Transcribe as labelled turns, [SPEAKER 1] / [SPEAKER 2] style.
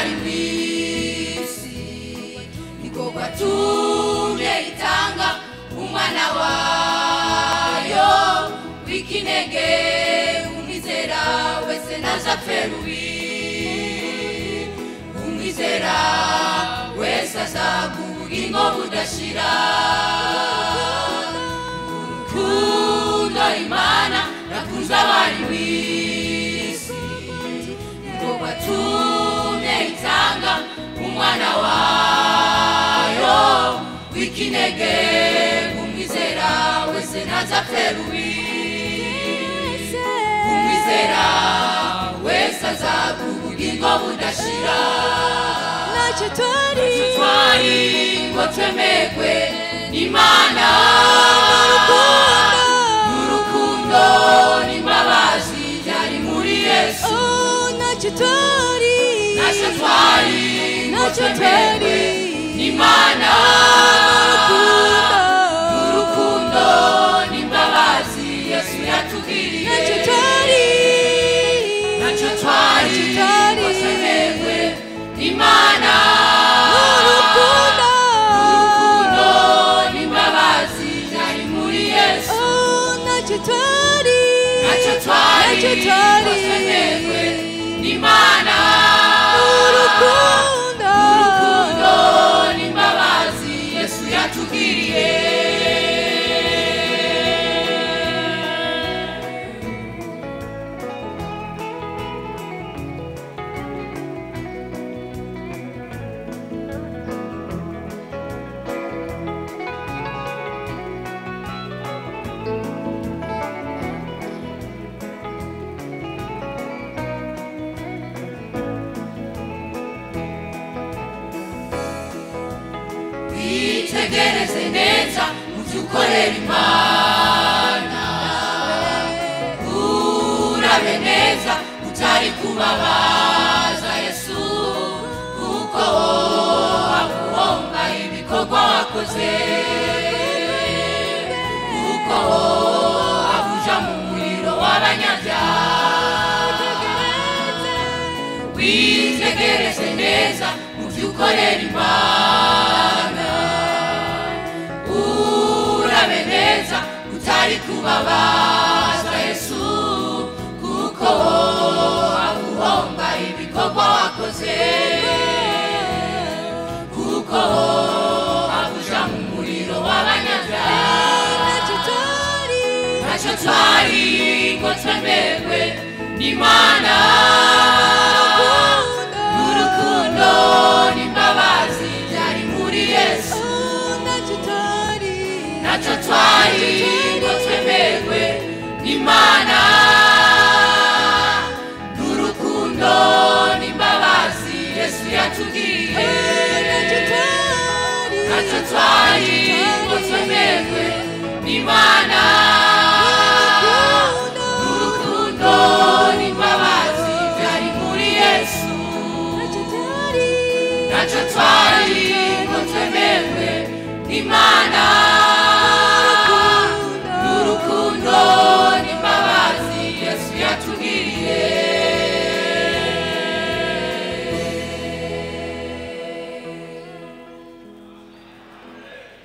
[SPEAKER 1] twari mwisi niko kwatumye itanga umwana wayo w'ikinege umwizera wese ntazapferubi umwizera wese azagubugingo budashira urukundo Imana yakunze abari mwisi niko kwatumye itanga umwana wayo w'ikinege umwizera wese ntazapferubi umwizera wese azagubugingo budashira
[SPEAKER 2] ntacyo twari
[SPEAKER 1] ngo twemegwe n'Imana n'urukundo n'imbabazi byari muri Yesu
[SPEAKER 2] ntacyo twari
[SPEAKER 1] ngo twemegwe n'Imana n'urukundo n'imbabazi Yesu yatugiriye
[SPEAKER 2] ntacyo twari
[SPEAKER 1] ngo twemegwe n'Imana n'urukundo n'imbabazi byari muri Yesu
[SPEAKER 2] ntacyo twari
[SPEAKER 1] ngo twemegwe n'Imana
[SPEAKER 2] n'urukundo
[SPEAKER 1] n'imbabazi Yesu yatugiriye witegereze neza muvyukorera Imana urabe neza utari kubabaza Yesu kuko aguhomba ibikorwa wakoze kuko abuja mu muriro w'abanyabyaha witegereze neza muvyukorera Imana urabe neza utari kubabaza Yesu kuko aguhomba ibikorwa wakoze kuko abuja mu muriro w'abanyabyaha ntacyo twari ngo twemegwe n'Imana n'urukundo n'imbabazi byari muri Yesu ntacyo twari ngo twemegwe n'Imana n'urukundo n'imbabazi Yesu yatugiriye ntacyo twari ngo twemegwe n'Imana n'urukundo n'imbabazi byari muri Yesu ntacyo twari ngo twemegwe n'Imana